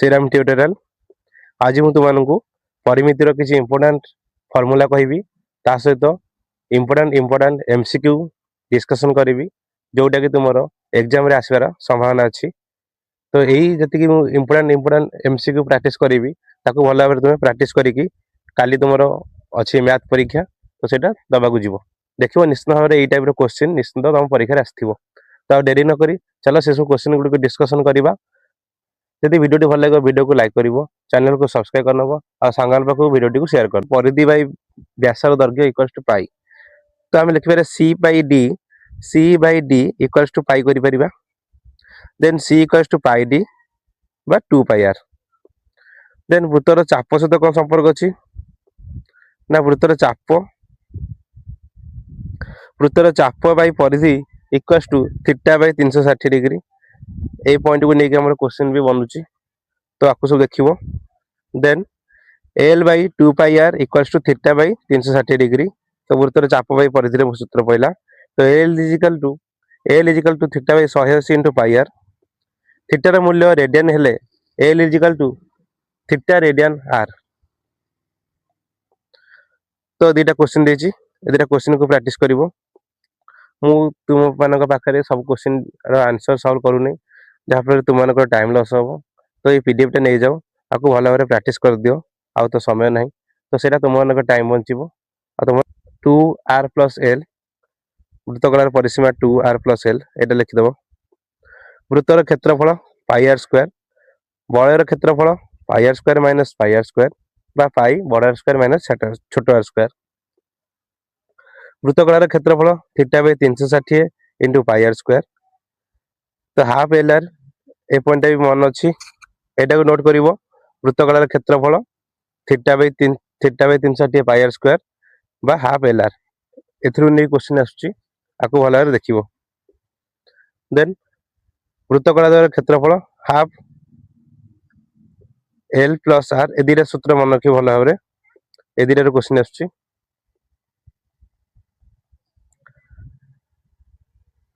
Shriram tutorial. आज मु तुमको परिमितिर किसी इंपोर्टेंट फॉर्मूला कहबी ता सहित इंपोर्टेंट एमसीक्यू डिस्कशन करी जोटा कि तुम एग्जाम रे आसबार संभावना अच्छी। तो यही जी इंपोर्टेंट एमसीक्यू प्रैक्टिस करी ताको भल भाव तुम प्रैक्टिस करी काली तुम अच्छी मैथ परीक्षा तो सेटा दबाक जीव देखो निश्चित भाव में टाइप क्वेश्चन निश्चित तुम परीक्षा आसो। तो डेरी नक चलो से सब क्वेश्चन गुड़िक डिस्कसन करवा। यदि वीडियो भल लगे वीडियो को लाइक कर चैनल को सब्सक्राइब करनब और सांगल पाख वीडियो को शेयर कर। परिधि बाई व्यासर दैर्घ्य इक्वल्स टू पाई तो आम लिखिपर C by D equals to pi कर then C equals to pi D by 2 pi are. Then वृत्तर चाप सहित कौन संपर्क अच्छी ना वृत्तर चाप बाई परिधि equals to theta by 360 degree. A point को लेकिन आम क्वेश्चन भी बनूची तो आपको सब देखिए। Then L by 2 pi R equals to theta by 360 degree. तो वृत्तर चाप बाई परिधि सूत्र पड़ा तो L is equal to theta by 180 into pi R. थीटार मूल्य रेडियन हेले L is equal to theta radian R. तो दुटा क्वेश्चन देती दुटा क्वेश्चन को प्रैक्टिस कर तुम मान पाखे सब क्वेश्चन आंसर सल्व करूनी जहाँफल तुम मान टाइम लस हम। तो ये पीडीएफ टा नहीं जाओ आपको भल भाव प्रैक्टिस कर दियो आउ तो समय ना तो सेटा तुम मान टाइम बचो। तुम 2r प्लस एल वृत्तकलार परिसीमा 2r प्लस एल एटा लिखिदेव। वृत्तर क्षेत्रफल पाई आर स्क्वायर बलयर क्षेत्रफल pi R square minus pi R square बा पाई बड़ आर स्क्वायर माइनस छोट आर स्क्वायर। वृत्तकलार क्षेत्रफल theta by 360 into pi R square. तो हाफ एल आर ए पॉइंट भी मन अच्छी एटा को नोट कर। वृत्तकलार क्षेत्रफल theta by 360 pi R square बा हाफ एल आर एथरू नहीं क्वेश्चन आपको भल भाव देखिए। देन वृत्तकलार क्षेत्रफल हाफ एल प्लस आर ए दुटा सूत्र मन रखिए भल भाव ए दुटार क्वेश्चन आसुची।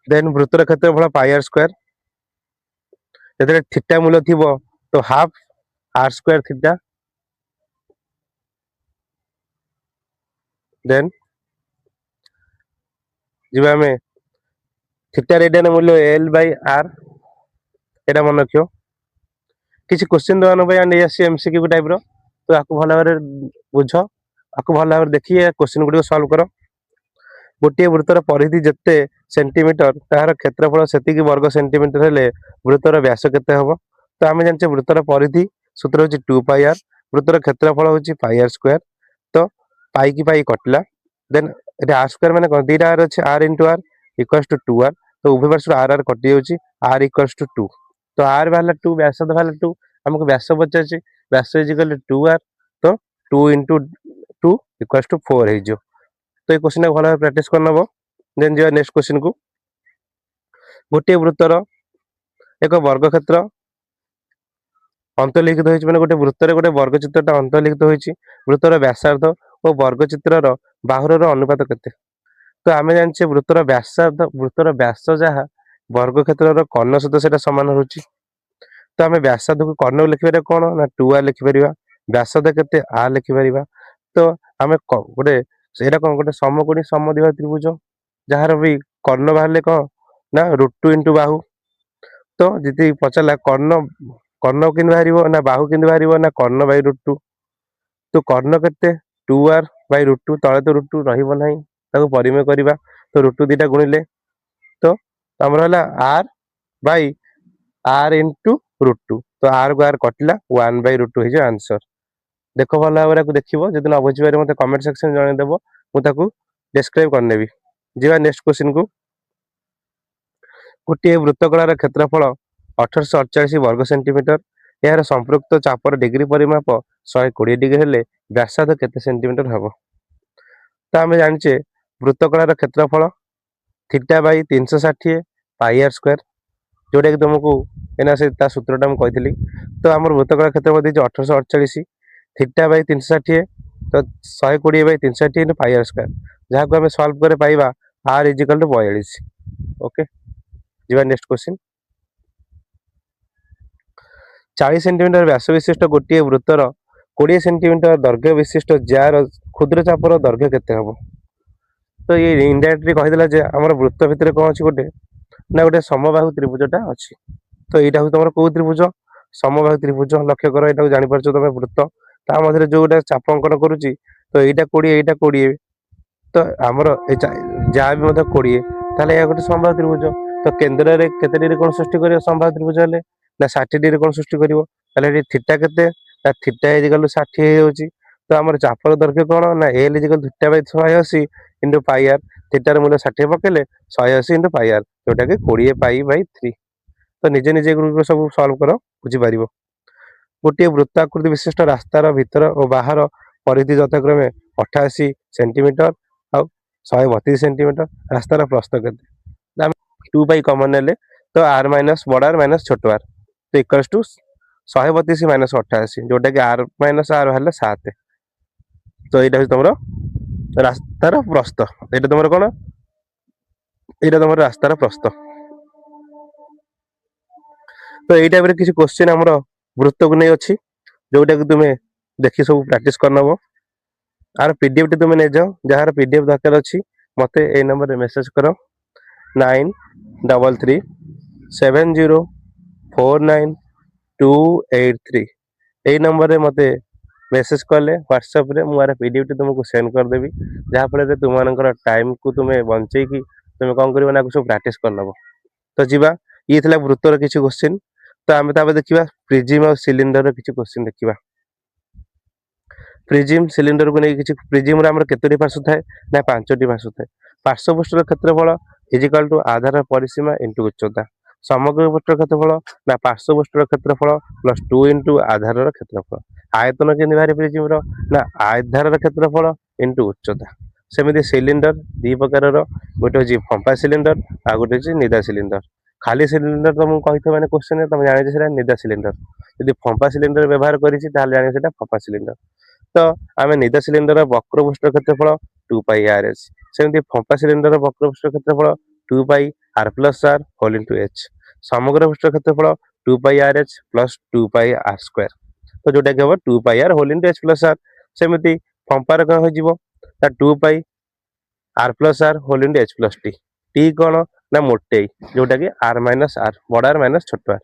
देन वृत्तर क्षेत्रफल पाई आर स्क्वायर जो थीटा मूल्य थी तो half R square theta. Then जी आम थीटा रेडियन मूल्य एल बाई आर एटा मन रखियो। किसी क्वेश्चन देवान नहीं आसी एमसीक्यू टाइप रो तो आपको भल भाव बुझ आपको भल भाव देखिए क्वेश्चन गुड़िक सल्व कर। गोटे वृत्तर परिधि जिते सेंटीमीटर तार क्षेत्रफल से वर्ग सेंटीमीटर हेले वृत्तर व्यास केते हम। तो आम जाने वृत्तर परिधि सूत्र हूँ 2 पाई आर वृत्तर क्षेत्रफल हूँ पाई आर स्क्वायर। तो पाई की पाई कटला देन ये आर स्क्वायर मैंने कौन दुटा आर अच्छे R into R equals to 2r। तो उभय पार्श्व आर आर कटि जाऊँगी आर इक्वल्स टू 2। तो आर बाहर 2 व्यास बाहर 2 आमको व्यास पचार व्यास इजिकल 2r। तो 2 इंटू 2 इक्वल्स टू 4 हो। तो ये क्वेश्चन भल भाव प्रैक्टिस करनब। देन जा नेक्स्ट क्वेश्चन को। गोटे वृत्तर एक वर्ग क्षेत्र अंतर्लिखित होइछि माने गोटे वृत्तर गोटे वर्ग चित्रटा अंतर्लिखित होइछि। वृत्तर व्यासार्ध और वर्ग चित्रर बाहुर अनुपात केते। तो आम जाने वृत्तर व्यास जहाँ वर्ग क्षेत्र कर्ण सहित से सामान होची। तो आम व्यासार्ध को कर्ण लिखिपर कौन ना 2r लिखिपर व्यासार्ध केते आर लिखिपर। तो आम गोटे सेटा कौन गोटे समकोणी समद्विबाहु त्रिभुज जार भी कर्ण बाहर कौन ना √2 इंटू बाहु। तो जी पचारा कर्ण कर्ण कि बाहर ना बाहु कि बाहर ना कर्ण बाई √2। तो कर्ण के 2r बाई √2 तले तो √2 रही परिमेय करवा तो √2 दुटा गुणिले तो आमर है आर बाई आर इंटू √2। तो आर को आर कटिला 1 बाई √2 हो आंसर। देख भल भाव देखो जो न बुझीपारे मत कमेंट सेक्शन जनईदेव मुझे डिस्क्राइब करनेबी। जी नेक्स्ट क्वेश्चन को। गोटे वृत्तकलार क्षेत्रफल 1848 वर्ग सेंटीमीटर यार संपृक्त चापर डिग्री परिमाप 120 डिग्री हेले व्यासार्ध केते सेंटीमीटर हम। तो आम जाने वृत्तकलार क्षेत्रफल theta by 360 pi R square जोटा कि तुमको एना से सूत्रटा मुझे कही। तो आम वृत्तकलार क्षेत्रफल देखिए 1848 थीटा बाई 360 तो 120 by 360 into pi R square जहाँ को आम सल्व कर पाइबा आर इजिकल टू 42। ओके जी नेक्स्ट क्वेश्चन। 40 सेंटीमीटर व्यास विशिष्ट गोटे वृत्तर 20 सेंटीमीटर दैर्घ्य विशिष्ट जार क्षुद्र चापर दैर्घ्य केते हबो। तो ये इनडायरेक्टली कहिदेला जे हमर वृत्त भितर कोन अछि गोटे ना गोटे समबाहु त्रिभुजटा अछि। तो एटा हो तमर को त्रिभुज समबाहु त्रिभुज लक्ष्य कर एटा जानि परछो तमे वृत्त ता मधरे जो गोटे चाप अंकन करूची तो एटा 20 तो आमर जहाँ भी 20 ताले या गोटे समबाहु त्रिभुज तो केंद्र रे केते डिग्री कोण सृष्टि करियो समबाहु त्रिभुज हेले ना 60 डिग्री कोण सृष्टि करियो ताले थीटा केते ना थीटा इक्वल 60 हे होची। तो आमर चापर दैर्घ्य कोण ना l equal theta by 180 into pi r थीटार मूल्य 60 पकेले 180 इनटू पाई r जोटा कि 20 पाई बाय 3। तो निजे निजे ग्रुप सब सॉल्व करो बुझी पारिबो। गोटे वृत्ताकृति विशिष्ट रास्तार भितर और बाहर परिधि यथाक्रमे 88 सेंटीमीटर और 132 सेंटीमीटर रास्तार प्रस्थ केते 2 पाई कॉमन नेले तो r माइनस बड़ r माइनस छोट r तो इक्वल्स टू 132 माइनस 88 जोटा कि r माइनस r हेले 7। तो एटा हो तमरो रास्तार प्रस्थ एटा तमरो कोन एटा तमरो रास्तार प्रस्थ। तो एई टाइप रे किछि क्वेश्चन हमरो वृत्त को नै अछि जोटा कि तुमे देखि सब प्रैक्टिस करनबो। आर पीडीएफ टी तुमे नै जाओ जहार पीडीएफ दरकार अछि मते ए नंबर रे मेसेज करो 933370498283 ए नंबर रे मते मेसेज करले व्हाट्सएप रे मु आर पीडीएफ टी तुमको सेंड कर देबी जहा फले रे तुमानकर टाइम को तुमे बंचै कि तुमे कोन करबो ना सब प्रैक्टिस करनबो। तो जीवा ये थिला वृत्तर किछि क्वेश्चन। तो आमे ताबे देखिबा प्रिज्म और सिलिंडर किछि क्वेश्चन देखिबा। प्रिज्म सिलिंडर को नहीं किछि प्रिज्म रे हमर केतोटी पार्श्व थाए ना 5टी पार्श्व थाए। पार्श्व पृष्ठर क्षेत्रफल इज इक्वल टू आधार परिसीमा इनटू उच्चता। समग्र पृष्ठर क्षेत्रफल ना पार्श्व पृष्ठर क्षेत्रफल प्लस 2 इनटू आधारर क्षेत्रफल। आयतन केनि बारे प्रिज्म रो ना आधारर क्षेत्रफल इनटू उच्चता। सेमिति सिलिंडर दी प्रकारर गोटे होची फंपा सिलिंडर आ गोटे होची निदा सिलिंडर। खाली सिलिंडर तुमको कहिथ माने क्वेश्चन रे तुम जानि सेटा निदा सिलिंडर यदि फंपा सिलिंडर व्यवहार करिछि ताले जानि सेटा फंपा सिलिंडर। तो आमे निदा सिलिंडर वक्र पृष्ठ क्षेत्रफल 2 पाई आर एच सेमिति फंपा सिलिंडर वक्र पृष्ठ क्षेत्रफल 2 pi R plus R whole into H समग्र पृष्ठ क्षेत्रफल 2 pi R H plus 2 pi R square. तो जोटा कि हम 2 pi R whole into H plus R सेमिति फंपार कौन हो जिवो ता 2 pi R plus R whole into H plus T T कौन ना मोटेई जोटा कि आर माइनस आर बड़ आर माइनस छोट आर।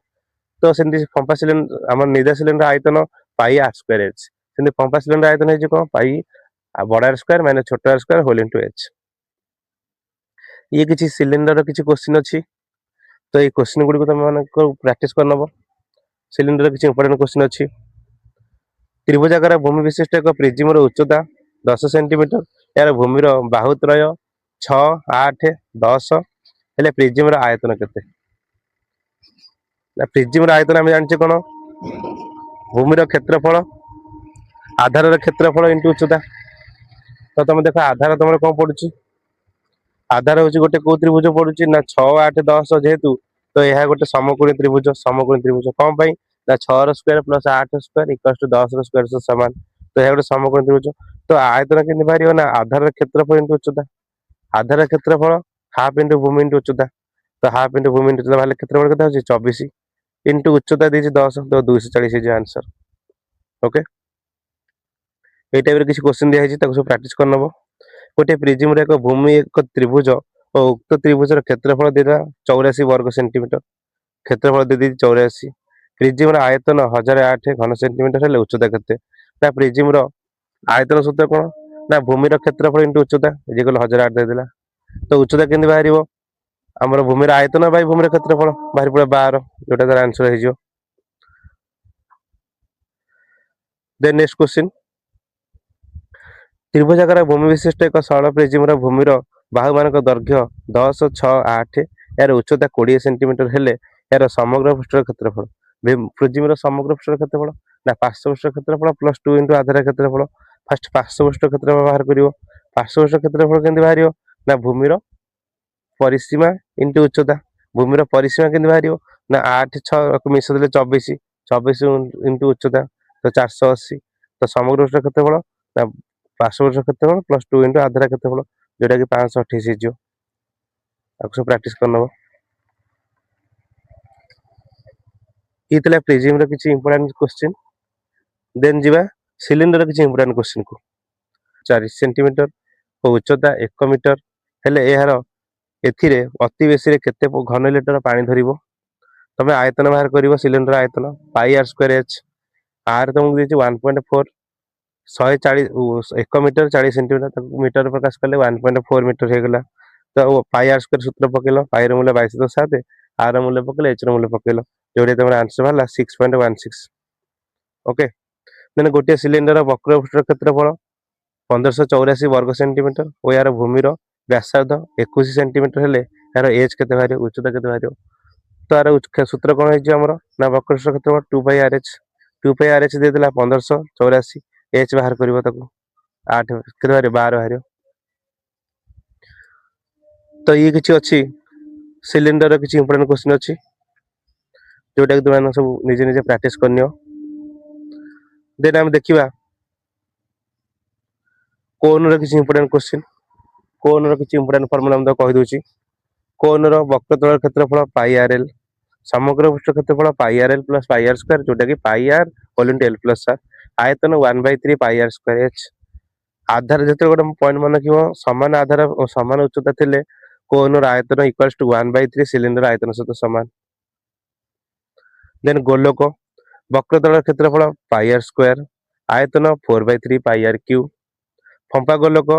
तो सेमिति फंपा सिलिंडर हमर निदा सिलिंडर आयतन पाई आर स्क्वायर एच सेमिति फंपा सिलिंडर आयतन हे कोन पाई बड़ आर स्क्वायर माइनस छोट R square whole into H. ये किछि सिलिंडर किछि क्वेश्चन अछि तो ये क्वेश्चन गुडी को तुम माने को प्रैक्टिस करनबो। सिलिंडर किछि इंपोर्टेंट क्वेश्चन अछि। त्रिभुजाकार भूमि विशिष्ट एक प्रिज्म रो उच्चता 10 सेंटीमीटर यार भूमि रो बाहुत्रय 6 8 10 हेले प्रिज्म रो आयतन केते ना प्रिज्म रो आयतन हम जानचे कोन भूमि रो क्षेत्रफल आधार रो क्षेत्रफल इनटू उच्चता। तो तुम देखो आधार तुम कोन पडुची आधार होची गोटे को त्रिभुज पडुची ना 6 8 10 जेहेतु तो यह गोटे समकोणी त्रिभुज कोन पई ना 6 रो square plus 8 square equals to 10 रो स्क्वायर से समान। तो यह गोटे समकोणी त्रिभुज तो आयतन केनि बारियो ना आधार रो क्षेत्रफल इनटू उच्चता। आधार रो क्षेत्रफल हाफ इनटू भूमि इनटू उच्चता तो हाफ इनटू भूमि इनटू उच्चता वाले क्षेत्रफल केते होची 24 इनटू उच्चता देछि 10 तो 240 is answer. Okay A type रे किछ क्वेश्चन दिया है ताको सब प्रैक्टिस करनबो। गोटे प्रिज्म रे एक भूमि एक त्रिभुज और उक्त त्रिभुज रो क्षेत्रफल देला 84 वर्ग सेंटीमीटर क्षेत्रफल दे दी 84 प्रिज्म रो आयतन 1008 घन सेंटीमीटर हेले उच्चता केते ना प्रिज्म रो आयतन सूत्र कोन ना भूमि रो क्षेत्रफल इनटू उच्चता इक्वल 1008 दे देला। तो उच्चता केनि बाहरिबो हमर भूमि रो आयतन बाय भूमि रो क्षेत्रफल बाहरि पडा 12 जोटा तार आंसर हे जियो। देन नेक्स्ट क्वेश्चन त्रिभुजाकार भूमि विशिष्ट एक सरल प्रिज्म भूमि बाहु मान दैर्घ्य 10 6 8 यार उच्चता 20 सेंटीमीटर हेले यार समग्र पृष्ठ क्षेत्रफल प्रिज्म समग्र पृष्ठ क्षेत्रफल ना पार्श्व पृष्ठ क्षेत्रफल प्लस 2 इनटू आधार क्षेत्रफल। फास्ट पार्श्व पृष्ठ क्षेत्रफल बाहर करिवो पार्श्व पृष्ठ क्षेत्रफल केंति बाहरियो ना भूमि परिसीमा इनटू उच्चता भूमि परिसीमा केंति बाहरियो ना 8 6 को मिस देले 24 24 इनटू उच्चता तो 480 तो समग्र पृष्ठ क्षेत्रफल ना पार्श्व पृष्ठ क्षेत्रफल प्लस 2 इनटू आधार क्षेत्रफल जोटा कि 528 हे जियो। आको सब प्रैक्टिस करनबो। ये ଥିଲା ପ୍ରିଜିମ ର କିଛି ଇମ୍ପୋର୍ଟାଣ୍ଟ क्वेश्चन। देन जीवा सिलिंडर किसी इंपोर्टाट क्वेश्चन को 4 सेंटीमीटर और उच्चता 1 मीटर हेले यार एथिरे अति बेसी केते घन लिटर पानी धरिबो तमे आयतन बाहर करिवो सिलिंडर आयतन pi R square H R तुमको देछि 1.4 140 1 मीटर 40 सेंटीमीटर मीटर प्रकाश कले 1.4 मीटर हो गला। तो पाई आर स्क्वायर सूत्र पकेलो पाई र मूल्य 22.7 आर र मूल्य पकेलो एच र मूल्य पकेलो जोड़ी तुम आंसर बाहला 6.16। ओके देन गोटे सिलिंडर वक्र पृष्ठ क्षेत्रफल 1584 वर्ग सेंटीमीटर और यार भूमि व्यासार्ध 21 सेंटीमीटर हेले यार एज के बाहर उच्चता के बाहर। तो यार सूत्र कौन है ना वक्र पृष्ठ क्षेत्रफल 2 पाई आर एच देदेला 1584 एच बाहर कर 8 के बाहर 12 बाहर। तो ये किसी अच्छी सिलिंडर किसी इंपोर्टेंट क्वेश्चन अच्छी जोटा कि तुम सब निजे निजे प्रैक्टिस करनी। देन आम देखा कोन किसी इंपोर्टेंट क्वेश्चन कोन किसी इंपोर्टेंट फॉर्मूला हम कही दूची। कोन वक्रतल क्षेत्रफल पाई आर एल समग्र पृष्ठ क्षेत्रफल pi R L plus pi R square जोटा कि pi R whole into L plus R आयतन 1/3 पाई आर स्क्वायर एच। आधार जो गोटे पॉइंट मन रखियो समान आधार और समान उच्चता थिले कोन आयतन इक्वल्स टू 1/3 सिलिंडर आयतन सहित समान। देन गोलक वक्रतल क्षेत्रफल पाई आर स्क्वायर आयतन 4/3 पाई आर क्यू। फंपा गोलक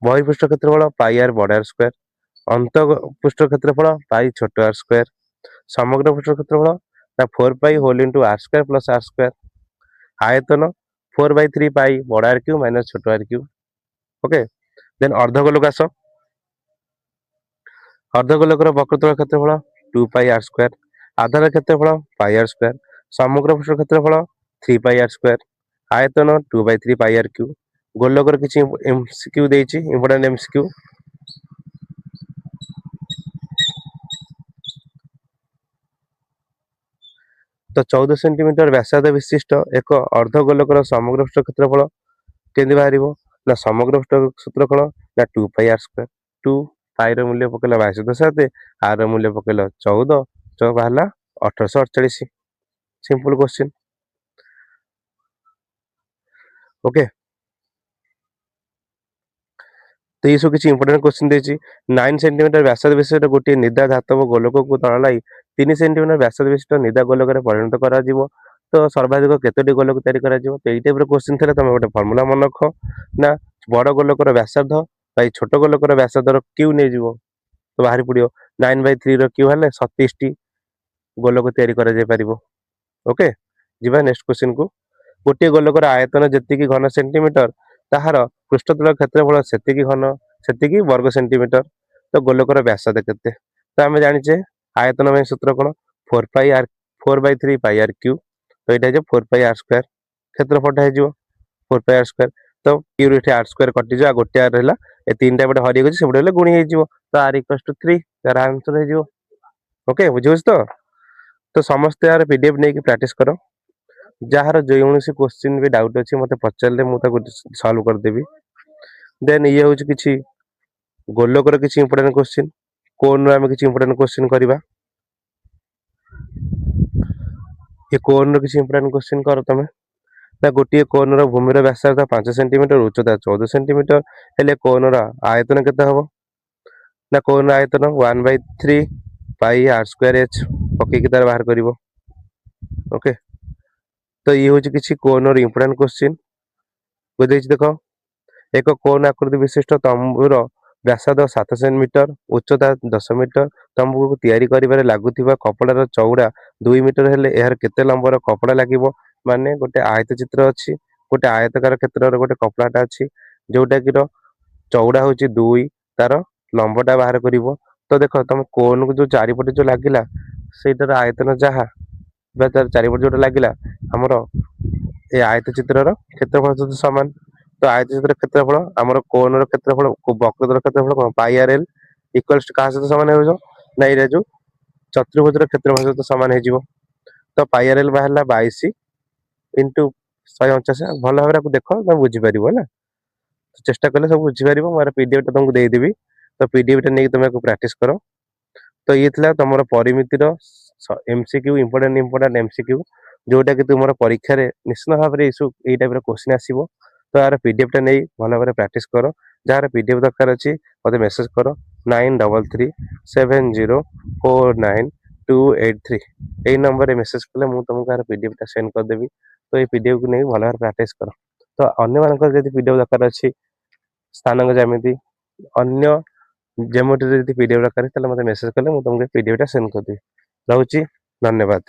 बहिपृष्ठ क्षेत्रफल पाई आर बड़ आर स्क्वायर अंत पृष्ठ क्षेत्रफल पाई छोट आर स्क्वायर समग्र पृष्ठ क्षेत्रफल 4 pi whole into R square plus R square आयतन 4/3 पाई बड़ आर क्यू माइनस छोट आर क्यू। ओके देन अर्धगोलक आस अर्धगोलक वक्रतल क्षेत्रफल 2 पाई आर स्क्वायर आधार क्षेत्रफल पाई आर स्क्वायर समग्र पृष्ठ क्षेत्रफल 3 पाई आर स्क्वायर आयतन 2/3 पाई आर क्यू। गोलकर किसी एमसीक्यू देछि इंपोर्टेंट एमसीक्यू। तो 14 सेंटीमीटर व्यासार्ध विशिष्ट एक अर्धगोलकर समग्र पृष्ठ क्षेत्रफल केंद्र बाहर ना समग्र पृष्ठ क्षेत्रफल ना 2 पाई आर स्क्वायर 2 पाई र मूल्य पकेला 22.7 आर र मूल्य पकेला 14 जो बाहला 1848 सिंपल क्वेश्चन। ओके तो ये सब किसी इंपोर्टेंट क्वेश्चन देछि 9 सेंटीमीटर व्यासार्ध विशिष्ट गोटे निदा धातव गोलक को तल लाई 3 सेंटीमीटर व्यासार्ध विशिष्ट निदा गोलक परिणत करा जिवो तो सर्वाधिक केतोटी गोलक तैयारी करा जिवो। तो ये टाइप क्वेश्चन थे तुम गोटे फर्मुला मन रख ना बड़ गोलकर व्यासार्ध भाई छोट गोलकर व्यासार्धर क्यू नहीं जीवो तो बाहरी पड़ो 9/3 रो क्यू हेले 37 टी गोलक तैयारी करा जाय परिबो। ओके जीवा नेक्स्ट क्वेश्चन को गोटे गोलकर आयतन जेतिकी घन सेंटीमीटर ताहार पृष्ठतल क्षेत्रफल सेतिकी घन सेतिकी वर्ग सेंटीमीटर तो गोलकर व्यासार्ध केते। तो आम जानिचे आयतन में सूत्र कौन 4/3 पाई आर क्यू तो यहाँ 4 पाई आर स्क्वायर क्षेत्रफल हो 4 पाई आर स्क्वायर तो क्यू रे आर स्क्वायर कटिज आ गोटे आर रहा ए 3टा बटे हरि गई से गुणी हो तो आर इक्वल्स टू 3 तार आंसर हो। ओके बुझे तो समस्त यार पीडीएफ नहीं प्रैक्टिस करो जार जो क्वेश्चन भी डाउट अच्छी मत पचारे मुझे सल्व करदेवी। देन ये हूँ कि गोलकर किसी इंपोर्टेंट क्वेश्चन कोन आम किसी इंपोर्टेंट क्वेश्चन करवा ये कोन किसी इंपोर्टेंट क्वेश्चन कर तुम ना गोटे कोन भूमि व्यासार्ध 5 सेंटीमीटर उच्चता 14 सेंटीमीटर हेले कोन आयतन केते हम ना कोन आयतन 1/3 पाई आर स्क्वायर एच पकईकि तार बाहर कर। ओके तो ये हूँ कि कोन इंपोर्टेंट क्वेश्चन देख एक कोन आकृति विशिष्ट तंबूर व्यासार्ध 7 सेंटीमीटर उच्चता 10 मीटर तंबू को तैयारी करिबारे लागुथिबा कपड़ार चौड़ा 2 मीटर हेले यार केते लंबर कपड़ा लागिबो माने गोटे आयत चित्र अच्छी गोटे आयतकार क्षेत्र गोटे कपड़ाटा अच्छी जोटा कि चौड़ा हूँ 2 तार लंबटा बाहर कर। तो देख तुम कोन को जो चारिपटे जो लगिला सेटार आयतन जहाँ तार चारिपटे जो लगिला आमर ए आयत चित्र क्षेत्रफल सहित सामान। तो आयत चित्र क्षेत्रफल आमर कोन क्षेत्रफल वक्रतर क्षेत्रफल कौन पाई आर एल इक्वल्स टू क्या सहित सामान हो ना ये जो चतुर्भुज क्षेत्रफल सहित सामान हो। तो पाई आर एल बाहर 22 इंटू 149 भल भाव देख तुम बुझीपर है तो चेष्टा कले सब बुझीपर मोर पीडीएफ तुमको देदेवी तो पीडीएफ नहीं तुम प्रैक्टिस कर। तो ये तुम परिमितिर एमसीक्यू इंपोर्टेंट एमसीक्यू जोटा कि तुम परीक्षा रे निश्चित भाव में यही टाइप क्वेश्चन आसीबो। तो यार पीडीएफ टा नहीं भल भाव प्रैक्टिस करो। जार पीडीएफ दरकार अच्छी मत मेसेज करो 9337049283 यही नंबर मेसेज कले मुझे तुमको यार पीडीएफ टा सेंड करदेवी। तो ये पीडीएफ को नहीं भल भाव प्रैक्टिस करो। तो अन्य मानकर यदि पीडीएफ दरकार अच्छी स्थानांक जमीती अन्य जेमोटी पीडीएफ दरकार मत मेसेज कले मुझे तुमको पीडीएफ टा सेंड करदेवी। रहुची धन्यवाद।